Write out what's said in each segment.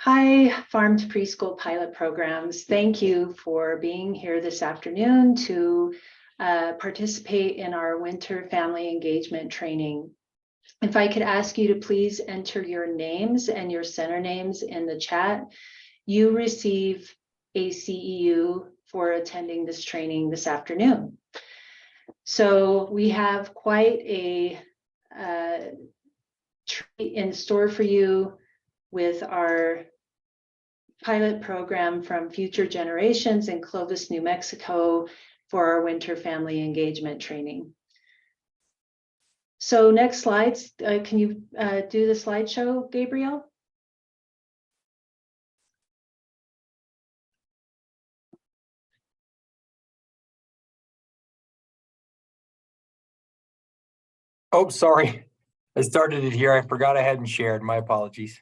Hi, Farm to Preschool Pilot Programs. Thank you for being here this afternoon to participate in our winter family engagement training. If I could ask you to please enter your names and your center names in the chat. You receive a CEU for attending this training this afternoon. So we have quite a treat in store for you with our pilot program from Future Generations in Clovis, New Mexico for our winter family engagement training. So next slides, can you do the slideshow, Gabriel? Oh, sorry. I started it here. I forgot I hadn't shared. My apologies.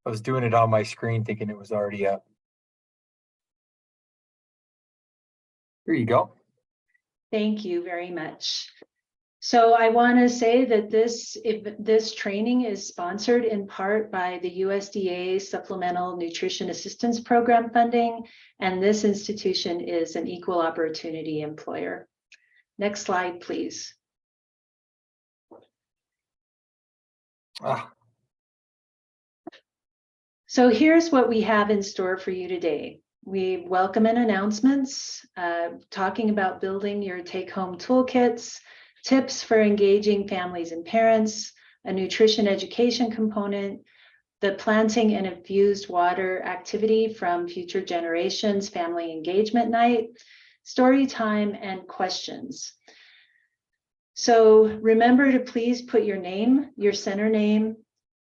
I was doing it on my screen thinking it was already up. Here you go. Thank you very much. So I want to say that this training is sponsored in part by the USDA Supplemental Nutrition Assistance Program funding, and this institution is an equal opportunity employer. Next slide, please. So here's what we have in store for you today. We welcome and announcements, talking about building your take-home toolkits, tips for engaging families and parents, a nutrition education component, the planting and infused water activity from Future Generations Family Engagement Night, story time, and questions. So remember to please put your name, your center name,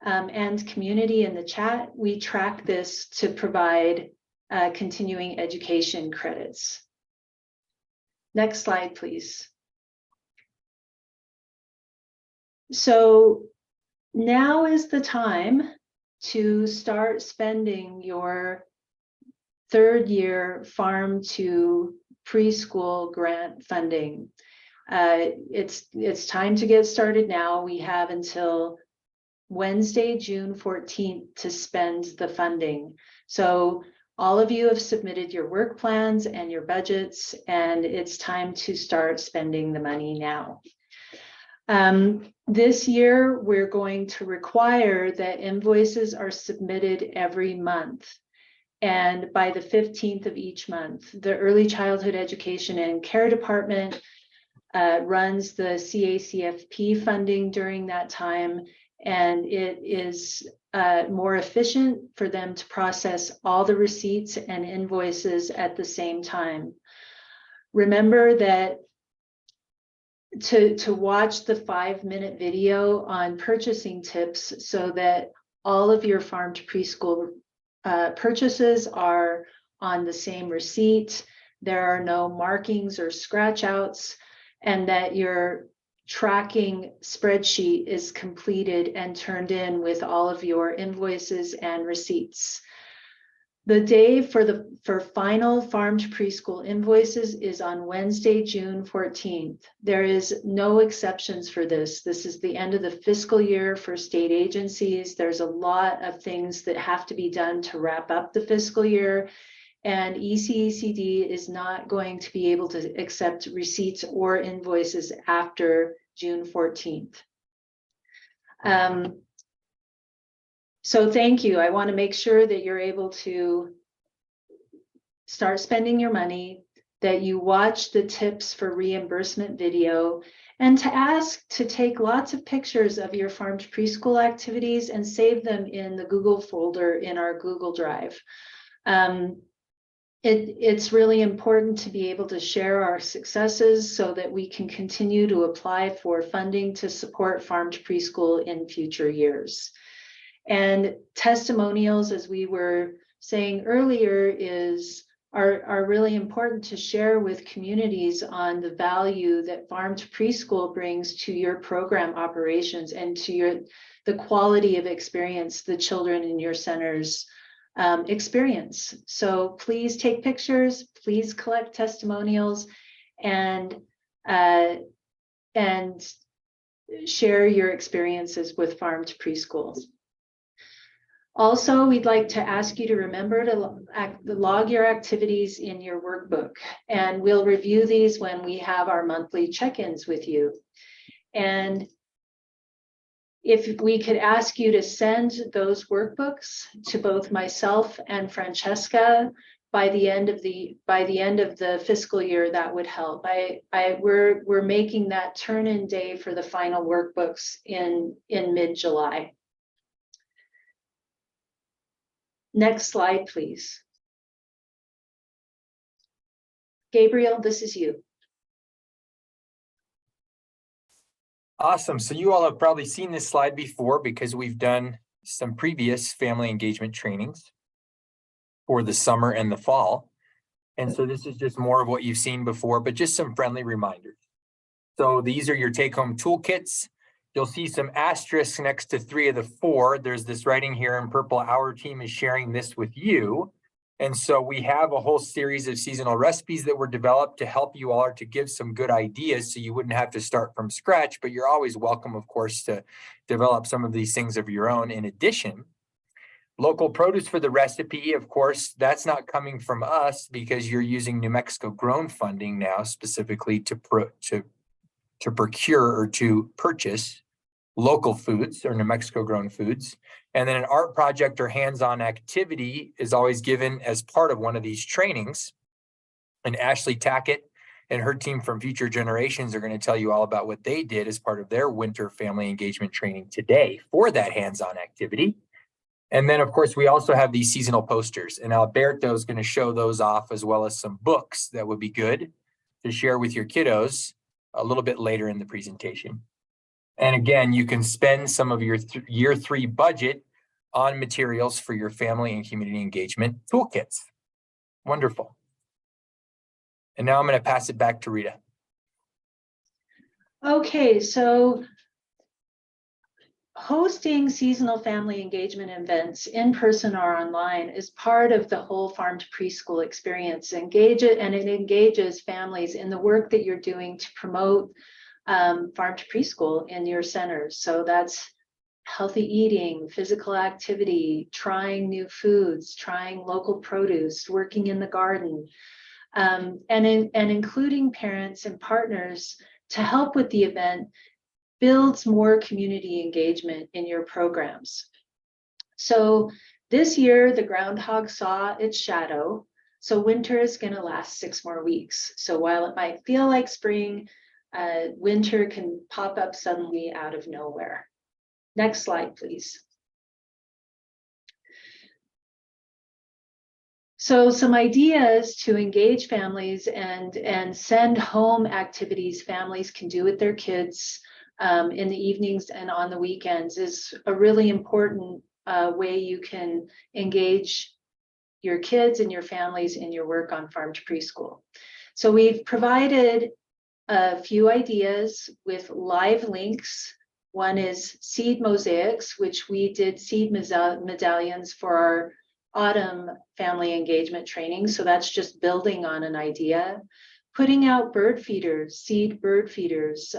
and community in the chat. We track this to provide continuing education credits. Next slide, please. So now is the time to start spending your third year farm to preschool grant funding. It's time to get started now. We have until Wednesday, June 14th to spend the funding. So all of you have submitted your work plans and your budgets, and it's time to start spending the money now. This year, we're going to require that invoices are submitted every month. And by the 15th of each month, the Early Childhood Education and Care Department runs the CACFP funding during that time, and it is more efficient for them to process all the receipts and invoices at the same time. Remember that to watch the 5-minute video on purchasing tips so that all of your farm to preschool purchases are on the same receipt, there are no markings or scratch outs, and that your tracking spreadsheet is completed and turned in with all of your invoices and receipts. The day for final farm to preschool invoices is on Wednesday, June 14th. There is no exceptions for this. This is the end of the fiscal year for state agencies. There's a lot of things that have to be done to wrap up the fiscal year, and ECECD is not going to be able to accept receipts or invoices after June 14th. So thank you. I want to make sure that you're able to start spending your money, that you watch the tips for reimbursement video, and to ask to take lots of pictures of your farm to preschool activities and save them in the Google folder in our Google Drive. It's really important to be able to share our successes so that we can continue to apply for funding to support farm to preschool in future years. And testimonials, as we were saying earlier, are really important to share with communities on the value that farm to preschool brings to your program operations and to the quality of experience the children in your centers experience. So please take pictures, please collect testimonials, and share your experiences with farm to preschool. Also, we'd like to ask you to remember to log your activities in your workbook, and we'll review these when we have our monthly check-ins with you. And if we could ask you to send those workbooks to both myself and Francesca by the end of the fiscal year, that would help. We're making that turn-in day for the final workbooks in mid-July. Next slide, please. Gabriel, this is you. Awesome. So you all have probably seen this slide before because we've done some previous family engagement trainings for the summer and the fall. And so this is just more of what you've seen before, but just some friendly reminders. So these are your take-home toolkits. You'll see some asterisks next to 3 of the 4. There's this writing here in purple, our team is sharing this with you. And so we have a whole series of seasonal recipes that were developed to help you all, or to give some good ideas so you wouldn't have to start from scratch, but you're always welcome, of course, to develop some of these things of your own. In addition, local produce for the recipe, of course, that's not coming from us because you're using New Mexico grown funding now specifically to procure or to purchase local foods or New Mexico grown foods. And then an art project or hands-on activity is always given as part of one of these trainings. And Ashley Tackett and her team from Future Generations are going to tell you all about what they did as part of their winter family engagement training today for that hands-on activity. And then, of course, we also have these seasonal posters, and Alberto is going to show those off, as well as some books that would be good to share with your kiddos a little bit later in the presentation. And again, you can spend some of your year 3 budget on materials for your family and community engagement toolkits. Wonderful. And now I'm going to pass it back to Rita. Okay, so hosting seasonal family engagement events in person or online is part of the whole farm to preschool experience. It engages families in the work that you're doing to promote farm to preschool in your centers. So that's healthy eating, physical activity, trying new foods, trying local produce, working in the garden, and including parents and partners to help with the event builds more community engagement in your programs. So this year, the groundhog saw its shadow. So winter is going to last 6 more weeks. So while it might feel like spring, winter can pop up suddenly out of nowhere. Next slide, please. So some ideas to engage families and send home activities families can do with their kids in the evenings and on the weekends is a really important way you can engage your kids and your families in your work on farm to preschool. So we've provided a few ideas with live links. One is seed mosaics, which we did seed medallions for our autumn family engagement training. So that's just building on an idea. Putting out bird feeders, seed bird feeders.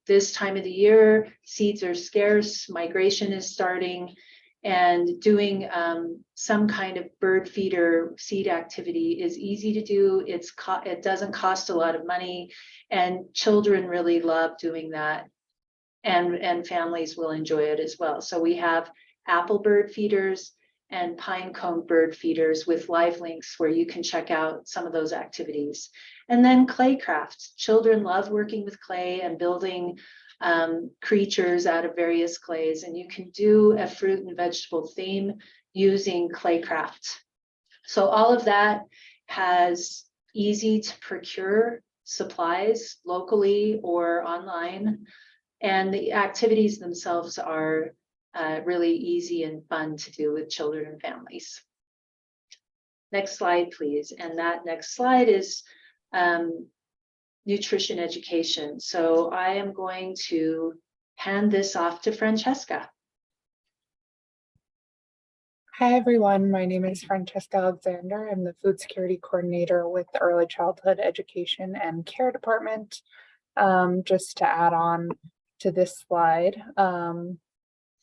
This time of the year, seeds are scarce, migration is starting, and doing some kind of bird feeder seed activity is easy to do. It doesn't cost a lot of money, and children really love doing that, and families will enjoy it as well. So we have apple bird feeders and pine cone bird feeders with live links where you can check out some of those activities. And then clay crafts. Children love working with clay and building creatures out of various clays, and you can do a fruit and vegetable theme using clay craft. So all of that has easy to procure supplies locally or online, and the activities themselves are really easy and fun to do with children and families. Next slide, please. And that next slide is nutrition education. So I am going to hand this off to Francesca. Hi, everyone. My name is Francesca Alexander. I'm the Food Security Coordinator with the Early Childhood Education and Care Department. Just to add on to this slide,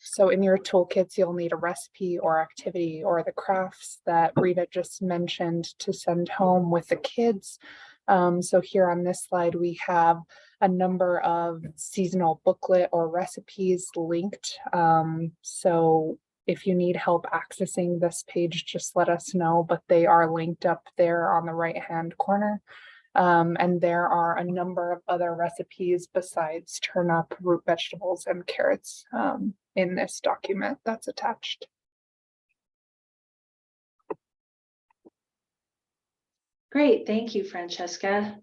So in your toolkits, you'll need a recipe or activity or the crafts that Rita just mentioned to send home with the kids. So here on this slide, we have a number of seasonal booklet or recipes linked. So if you need help accessing this page, just let us know, but they are linked up there on the right-hand corner. And there are a number of other recipes besides turnip, root vegetables, and carrots in this document that's attached. Great, thank you, Francesca.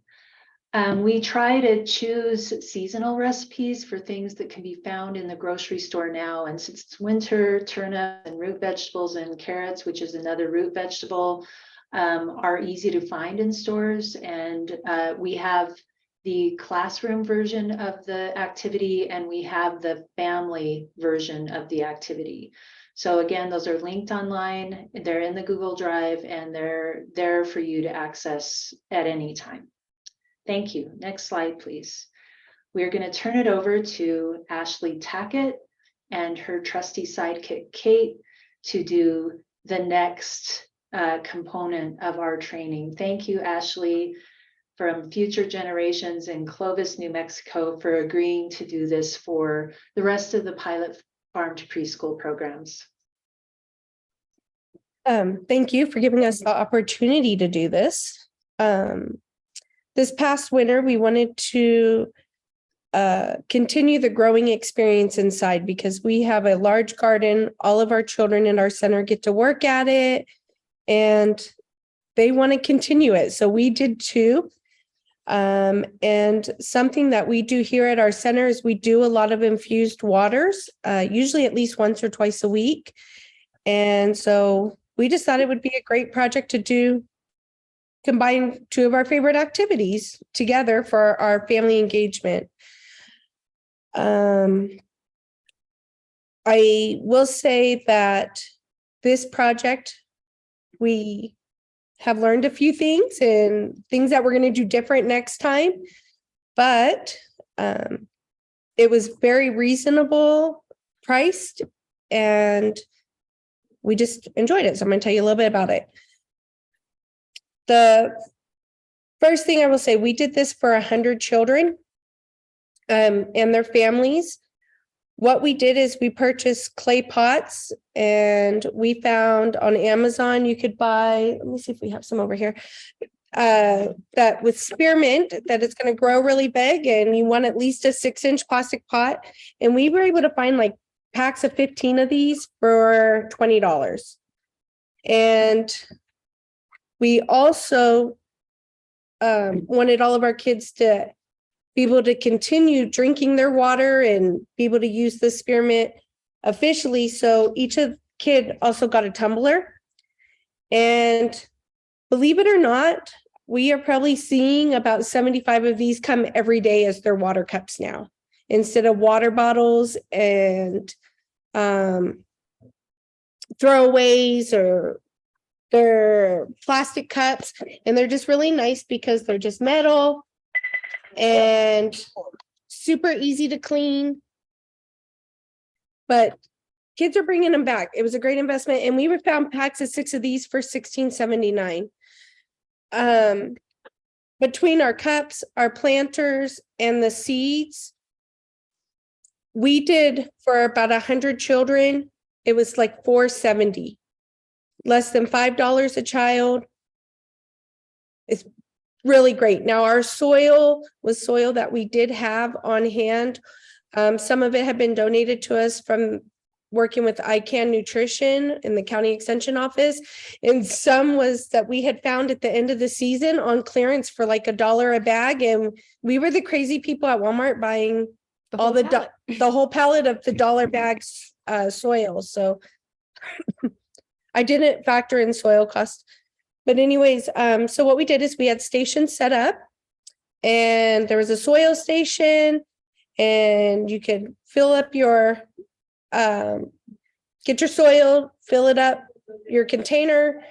We try to choose seasonal recipes for things that can be found in the grocery store now. And since it's winter, turnip and root vegetables and carrots, which is another root vegetable, are easy to find in stores. And we have the classroom version of the activity, and we have the family version of the activity. So again, those are linked online, they're in the Google Drive, and they're there for you to access at any time. Thank you. Next slide, please. We're going to turn it over to Ashley Tackett and her trusty sidekick, Kate, to do the next component of our training. Thank you, Ashley, from Future Generations in Clovis, New Mexico, for agreeing to do this for the rest of the pilot farm to preschool programs. Thank you for giving us the opportunity to do this. This past winter, we wanted to continue the growing experience inside because we have a large garden. All of our children in our center get to work at it, and they want to continue it. So we did too. And something that we do here at our center is we do a lot of infused waters, usually at least once or twice a week. And so we just thought it would be a great project to do, combine two of our favorite activities together for our family engagement. I will say that this project, we have learned a few things and things that we're going to do different next time, but it was very reasonable priced and we just enjoyed it. So I'm going to tell you a little bit about it. The first thing I will say, we did this for 100 children and their families. What we did is we purchased clay pots, and we found on Amazon you could buy, let me see if we have some over here, that with spearmint, that it's going to grow really big, and you want at least a 6-inch plastic pot. And we were able to find like packs of 15 of these for $20. And we also wanted all of our kids to be able to continue drinking their water and be able to use the spearmint officially. So each of the kid also got a tumbler. And believe it or not, we are probably seeing about 75 of these come every day as their water cups now, instead of water bottles and throwaways or their plastic cups. And they're just really nice because they're just metal and super easy to clean. But kids are bringing them back. It was a great investment. And we found packs of 6 of these for $16.79. Between our cups, our planters, and the seeds, we did for about 100 children. It was like $4.70, less than $5 a child. It's really great. Now, our soil was soil that we did have on hand. Some of it had been donated to us from working with ICANN Nutrition in the county extension office. And some was that we had found at the end of the season on clearance for like $1 a bag. And we were the crazy people at Walmart buying the whole pallet of the $1 bags soil. So I didn't factor in soil cost. But anyways, so what we did is we had stations set up, and there was a soil station, and you could fill up your, get your soil, fill it up, your container.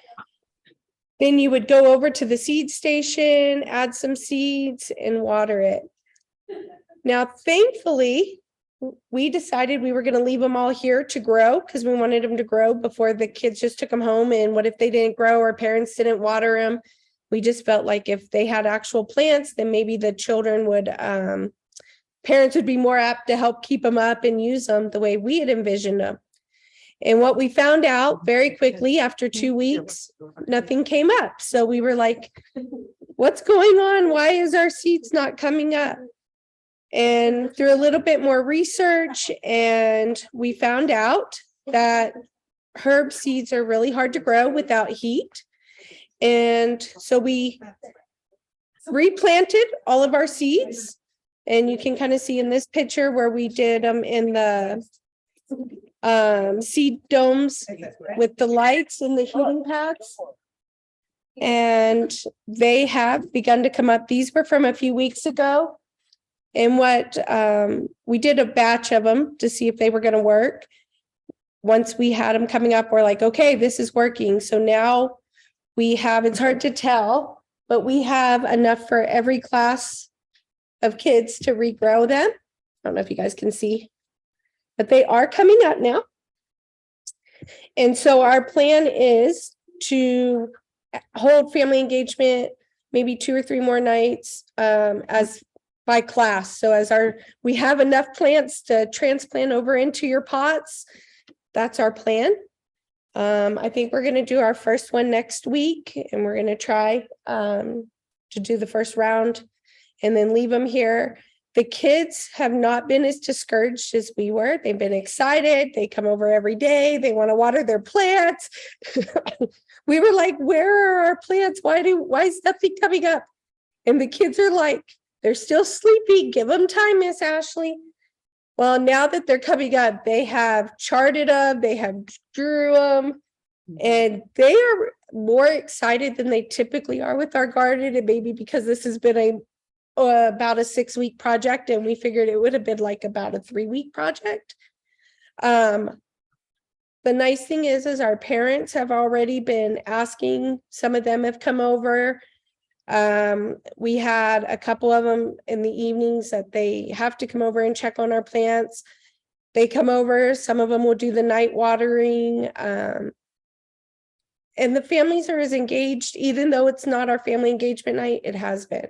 Then you would go over to the seed station, add some seeds, and water it. Now, thankfully, we decided we were going to leave them all here to grow because we wanted them to grow before the kids just took them home. And what if they didn't grow or parents didn't water them? We just felt like if they had actual plants, then maybe the children would, parents would be more apt to help keep them up and use them the way we had envisioned them. And what we found out very quickly after 2 weeks, nothing came up. So we were like, what's going on? Why is our seeds not coming up? And through a little bit more research, and we found out that herb seeds are really hard to grow without heat. And so we replanted all of our seeds. And you can kind of see in this picture where we did them in the seed domes with the lights and the heating pads. And they have begun to come up. These were from a few weeks ago. And what we did a batch of them to see if they were going to work. Once we had them coming up, we're like, okay, this is working. So now we have, it's hard to tell, but we have enough for every class of kids to regrow them. I don't know if you guys can see, but they are coming up now. And so our plan is to hold family engagement, maybe 2 or 3 more nights as by class. So as we have enough plants to transplant over into your pots, that's our plan. I think we're going to do our first one next week, and we're going to try to do the first round and then leave them here. The kids have not been as discouraged as we were. They've been excited. They come over every day. They want to water their plants. We were like, where are our plants? Why is nothing coming up? And the kids are like, they're still sleepy. Give them time, Miss Ashley. Well, now that they're coming up, they have charted them. They have drew them. And they are more excited than they typically are with our garden. And maybe because this has been about a 6-week project, and we figured it would have been like about a 3-week project. The nice thing is our parents have already been asking. Some of them have come over. We had a couple of them in the evenings that they have to come over and check on our plants. They come over, some of them will do the night watering. And the families are as engaged, even though it's not our family engagement night, it has been.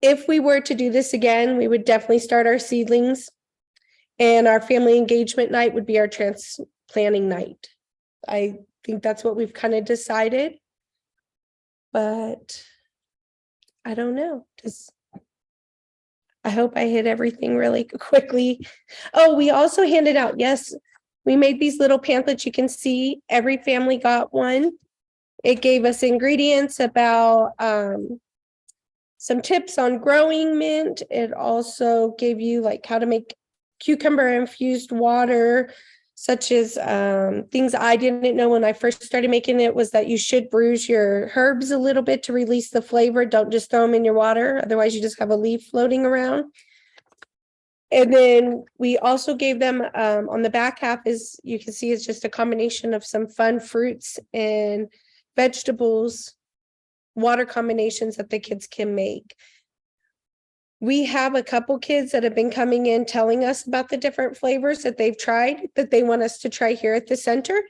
If we were to do this again, we would definitely start our seedlings, and our family engagement night would be our transplanting night. I think that's what we've kind of decided, but I don't know. I hope I hit everything really quickly. Oh, we also handed out, yes, we made these little pamphlets. You can see every family got one. It gave us ingredients about some tips on growing mint. It also gave you like how to make cucumber infused water, such as things I didn't know when I first started making it was that you should bruise your herbs a little bit to release the flavor. Don't just throw them in your water. Otherwise, you just have a leaf floating around. And then we also gave them on the back half is, you can see it's just a combination of some fun fruits and vegetables, water combinations that the kids can make. We have a couple kids that have been coming in telling us about the different flavors that they've tried that they want us to try here at the center.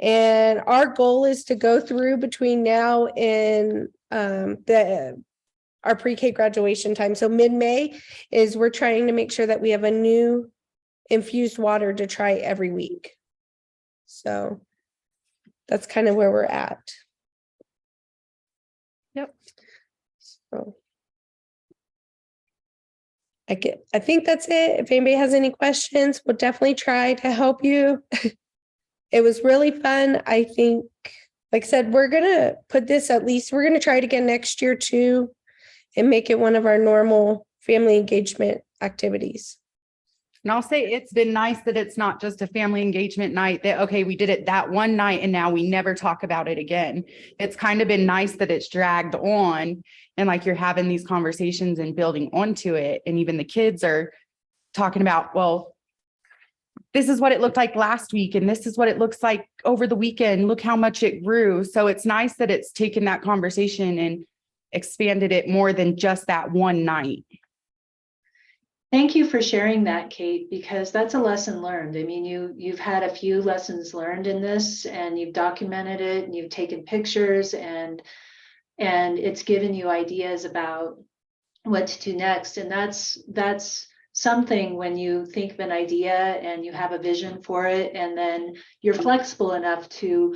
And our goal is to go through between now and our pre-K graduation time. So mid-May is we're trying to make sure that we have a new infused water to try every week. So that's kind of where we're at. Yep. So I think that's it. If anybody has any questions, we'll definitely try to help you. It was really fun. I think, like I said, we're going to put this, at least we're going to try it again next year too, and make it one of our normal family engagement activities. And I'll say it's been nice that it's not just a family engagement night that, okay, we did it that one night and now we never talk about it again. It's kind of been nice that it's dragged on and like you're having these conversations and building onto it. And even the kids are talking about, well, this is what it looked like last week. And this is what it looks like over the weekend. Look how much it grew. So it's nice that it's taken that conversation and expanded it more than just that one night. Thank you for sharing that, Kate, because that's a lesson learned. I mean, you've had a few lessons learned in this, and you've documented it, and you've taken pictures, and it's given you ideas about what to do next. And that's something when you think of an idea and you have a vision for it, and then you're flexible enough to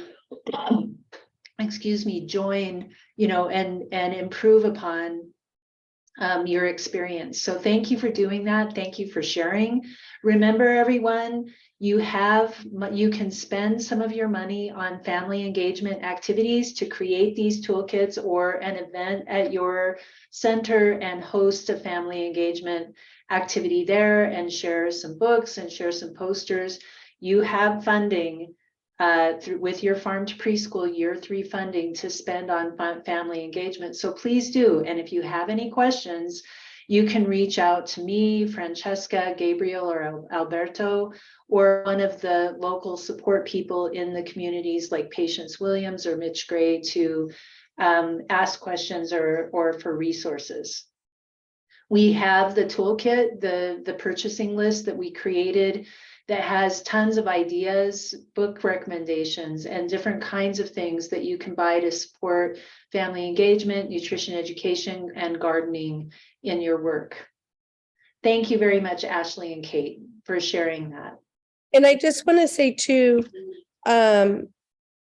excuse me, join, and improve upon your experience. So thank you for doing that. Thank you for sharing. Remember, everyone, you can spend some of your money on family engagement activities to create these toolkits or an event at your center and host a family engagement activity there and share some books and share some posters. You have funding with your Farm to Preschool Year 3 funding to spend on family engagement. So please do. And if you have any questions, you can reach out to me, Francesca, Gabriel, or Alberto, or one of the local support people in the communities like Patience Williams or Mitch Gray to ask questions or for resources. We have the toolkit, the purchasing list that we created that has tons of ideas, book recommendations, and different kinds of things that you can buy to support family engagement, nutrition education, and gardening in your work. Thank you very much, Ashley and Kate, for sharing that. And I just want to say too,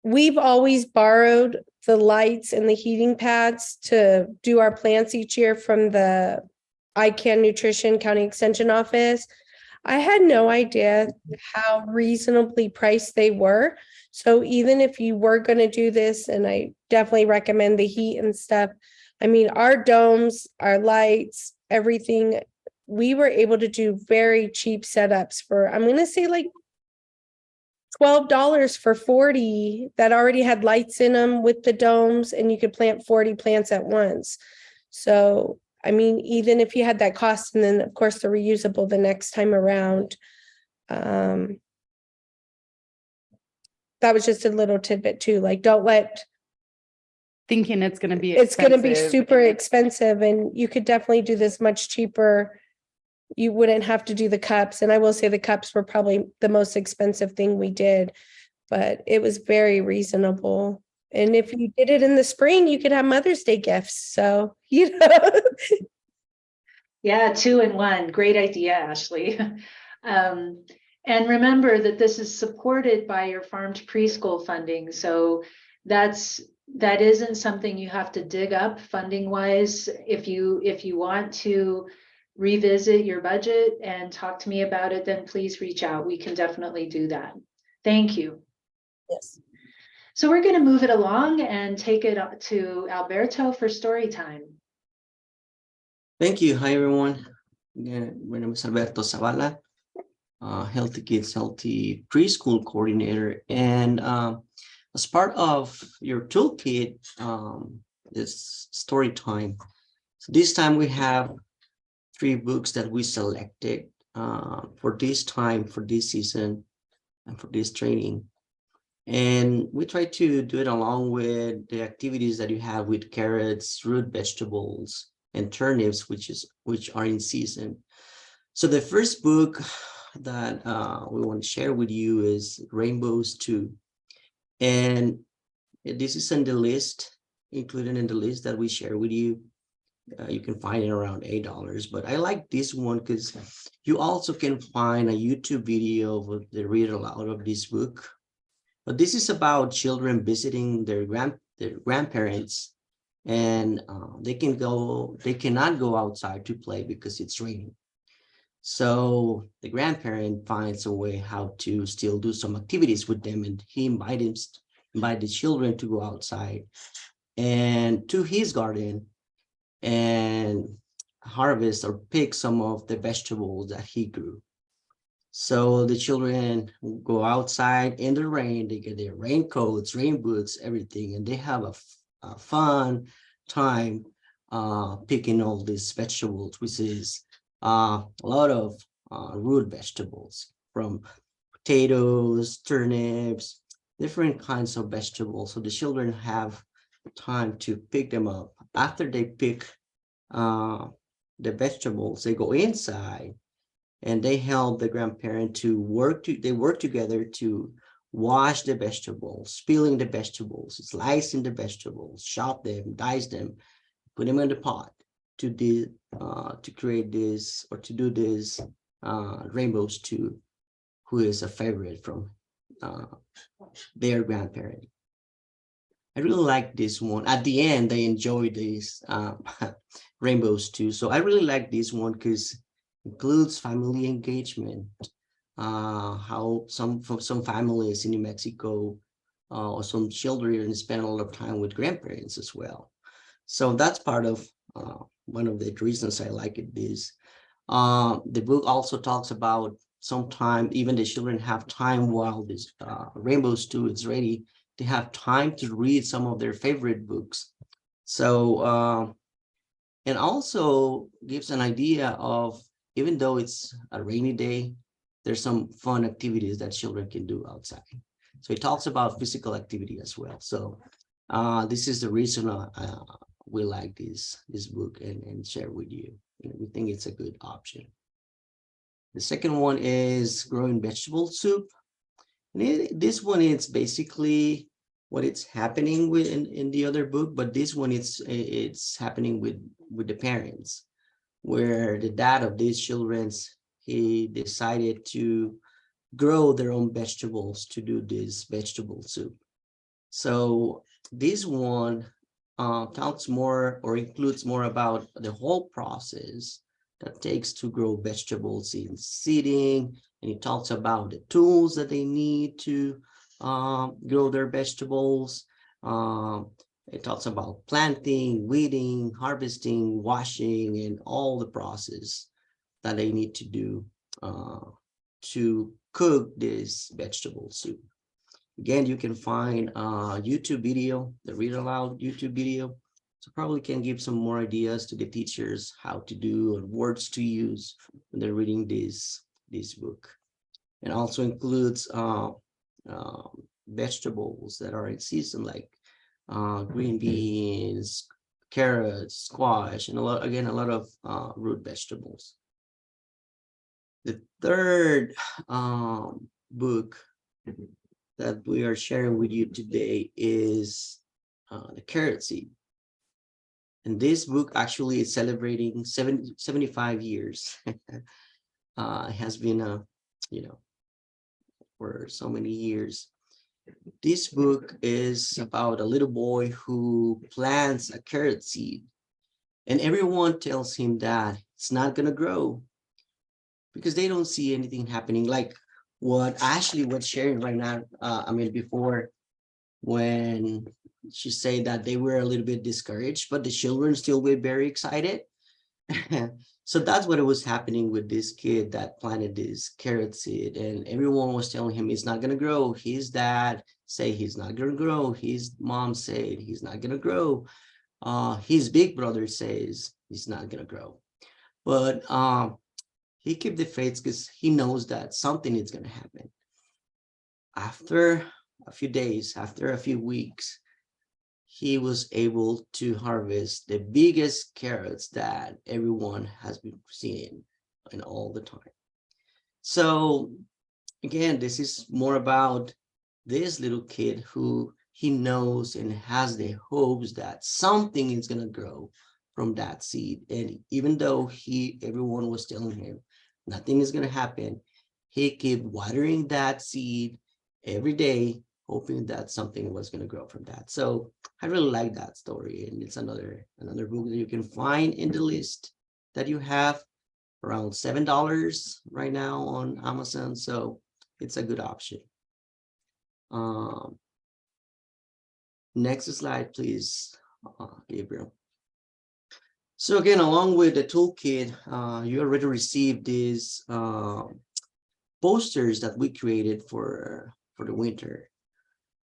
we've always borrowed the lights and the heating pads to do our plants each year from the ICANN Nutrition County Extension Office. I had no idea how reasonably priced they were. So even if you were going to do this, and I definitely recommend the heat and stuff, I mean, our domes, our lights, everything, we were able to do very cheap setups for, I'm going to say like $12 for 40 that already had lights in them with the domes, and you could plant 40 plants at once. So I mean, even if you had that cost, and then of course they're reusable the next time around. That was just a little tidbit too. Like, don't let Thinking it's going to be it's going to be expensive. super expensive, and you could definitely do this much cheaper. You wouldn't have to do the cups, and I will say the cups were probably the most expensive thing we did, but it was very reasonable. And if you did it in the spring, you could have Mother's Day gifts. So, you know. Yeah, 2 in 1. Great idea, Ashley. And remember that this is supported by your Farm to Preschool funding. So that isn't something you have to dig up funding wise. If you want to revisit your budget and talk to me about it, then please reach out. We can definitely do that. Thank you. Yes. So we're going to move it along and take it up to Alberto for story time. Thank you. Hi, everyone. Again, my name is Alberto Zavala, Healthy Kids, Healthy Preschool Coordinator. And as part of your toolkit, it's story time. So this time we have 3 books that we selected for this time, for this season, and for this training. And we try to do it along with the activities that you have with carrots, root vegetables, and turnips, which are in season. So the first book that we want to share with you is Rainbows 2. And this is in the list, included in the list that we share with you. You can find it around $8, but I like this one because you also can find a YouTube video of the read aloud of this book. But this is about children visiting their grandparents, and they cannot go outside to play because it's raining. So the grandparent finds a way how to still do some activities with them, and he invite the children to go outside and to his garden and harvest or pick some of the vegetables that he grew. So the children go outside in the rain, they get their raincoats, rain boots, everything, and they have a fun time picking all these vegetables, which is a lot of root vegetables, from potatoes, turnips, different kinds of vegetables. So the children have time to pick them up. After they pick the vegetables, they go inside and they help the grandparent to they work together to wash the vegetables, peeling the vegetables, slicing the vegetables, chop them, dice them, put them in the pot to create this or to do this rainbow stew, who is a favorite from their grandparent. I really like this one. At the end, they enjoy these rainbows too. So I really like this one because includes family engagement. How some families in New Mexico or some children spend a lot of time with grandparents as well. So that's part of one of the reasons I like it. Is the book also talks about sometime even the children have time while this rainbow stew is ready. They have time to read some of their favorite books. So and also gives an idea of, even though it's a rainy day, there's some fun activities that children can do outside. So it talks about physical activity as well. So this is the reason we like this book and share with you. We think it's a good option. The second one is growing vegetable soup. And this one, it's basically what it's happening with in the other book, but this one it's happening with the parents, where the dad of these children's, he decided to grow their own vegetables to do this vegetable soup. So this one talks more or includes more about the whole process that takes to grow vegetables in seeding, and it talks about the tools that they need to grow their vegetables. It talks about planting, weeding, harvesting, washing, and all the process that they need to do to cook this vegetable soup. Again, you can find a YouTube video, the Read Aloud YouTube video. So probably can give some more ideas to the teachers how to do and words to use when they're reading this book. It also includes vegetables that are in season, like green beans, carrots, squash, and a lot of root vegetables. The third book that we are sharing with you today is the carrot seed. And this book actually is celebrating 75 years. It has been for so many years. This book is about a little boy who plants a carrot seed, and everyone tells him that it's not going to grow because they don't see anything happening. Like what Ashley was sharing right now, before, when she said that they were a little bit discouraged, but the children still were very excited. So that's what it was happening with this kid that planted this carrot seed, and everyone was telling him it's not going to grow. His dad say he's not going to grow. His mom said he's not going to grow. His big brother says he's not going to grow. But he kept the faith because he knows that something is going to happen. After a few days, after a few weeks, he was able to harvest the biggest carrots that everyone has been seeing in all the time. So again, this is more about this little kid who he knows and has the hopes that something is going to grow from that seed. And even though everyone was telling him nothing is going to happen, he kept watering that seed every day, hoping that something was going to grow from that. So I really like that story, and it's another book that you can find in the list that you have, around $7 right now on Amazon. So it's a good option. Next slide, please, Gabriel. So again, along with the toolkit, you already received these posters that we created for the winter.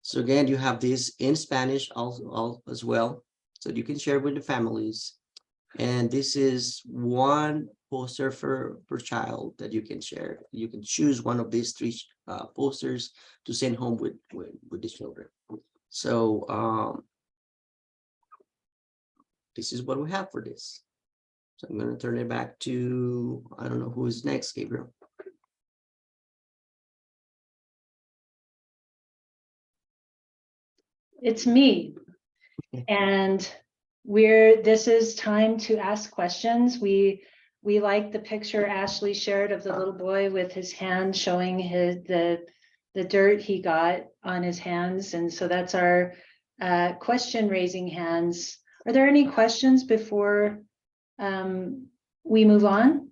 So again, you have this in Spanish also as well, so you can share with the families. And this is one poster per child that you can share. You can choose one of these three posters to send home with the children. So this is what we have for this. So I'm gonna turn it back to, I don't know who is next, Gabriel. It's me. And this is time to ask questions. We like the picture Ashley shared of the little boy with his hand showing the dirt he got on his hands. And so that's our question raising hands. Are there any questions before we move on?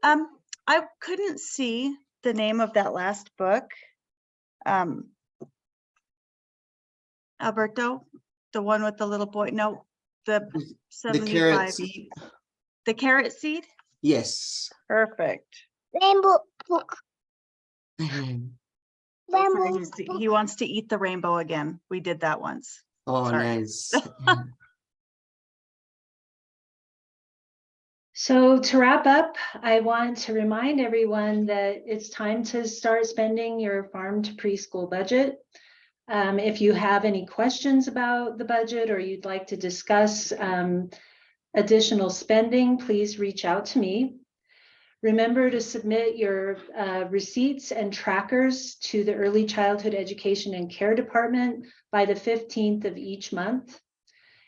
I couldn't see the name of that last book. Alberto, the one with the little boy, no, the The carrot 75. seed? The carrot seed? Yes. Perfect. Rainbow book. Sorry, he wants to eat the rainbow again. We did that once. Oh, Sorry. nice. So to wrap up, I want to remind everyone that it's time to start spending your farm to preschool budget. If you have any questions about the budget or you'd like to discuss additional spending, please reach out to me. Remember to submit your receipts and trackers to the Early Childhood Education and Care Department by the 15th of each month.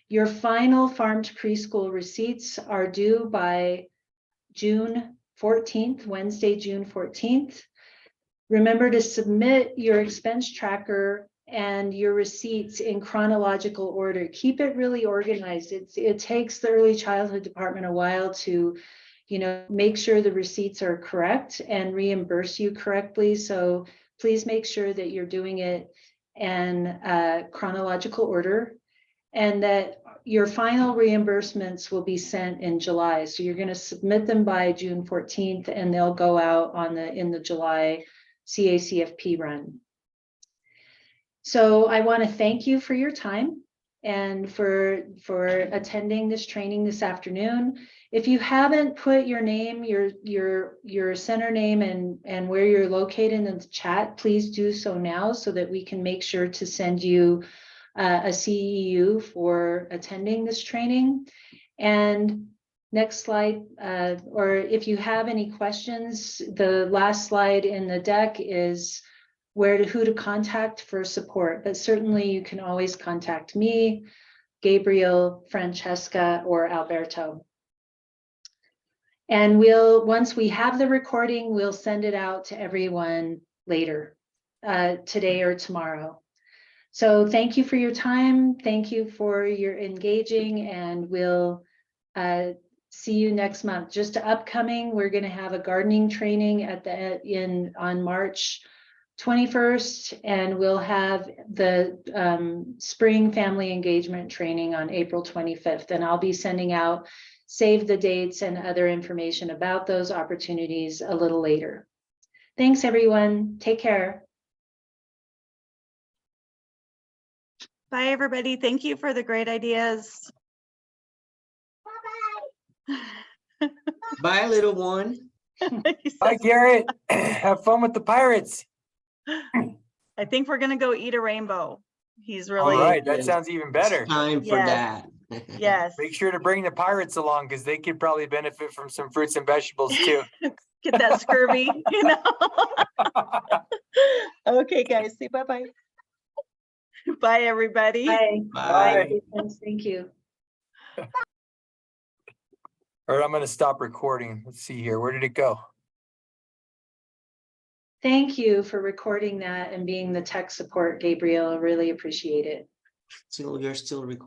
Your final farm to preschool receipts are due by June 14th, Wednesday, June 14th. Remember to submit your expense tracker and your receipts in chronological order. Keep it really organized. It takes the Early Childhood Department a while to, make sure the receipts are correct and reimburse you correctly. So please make sure that you're doing it in chronological order, and that your final reimbursements will be sent in July. So you're going to submit them by June 14th, and they'll go out in the July CACFP run. So I want to thank you for your time and for attending this training this afternoon. If you haven't put your name, your center name and where you're located in the chat, please do so now so that we can make sure to send you a CEU for attending this training. And next slide, or if you have any questions, the last slide in the deck is who to contact for support, but certainly you can always contact me, Gabriel, Francesca, or Alberto. And once we have the recording, we'll send it out to everyone later, today or tomorrow. So thank you for your time. Thank you for your engaging, and we'll see you next month. Just upcoming, we're going to have a gardening training on March 21st, and we'll have the spring family engagement training on April 25th. And I'll be sending out save the dates and other information about those opportunities a little later. Thanks, everyone. Take care. Bye, everybody. Thank you for the great ideas. Bye-bye. Bye, little one. Bye, Garrett. Have fun with the pirates. I think we're gonna go eat a rainbow. He's All really, right, that sounds even better. It's time for Yes. that. yes. Make sure to bring the pirates along because they could probably benefit from some fruits and vegetables too. Get that scurvy, Okay, guys, say bye-bye. Bye, everybody. Bye. Bye. Thank you. All right, I'm going to stop recording. Let's see here. Where did it go? Thank you for recording that and being the tech support, Gabriel. I really appreciate it. So you're still recording.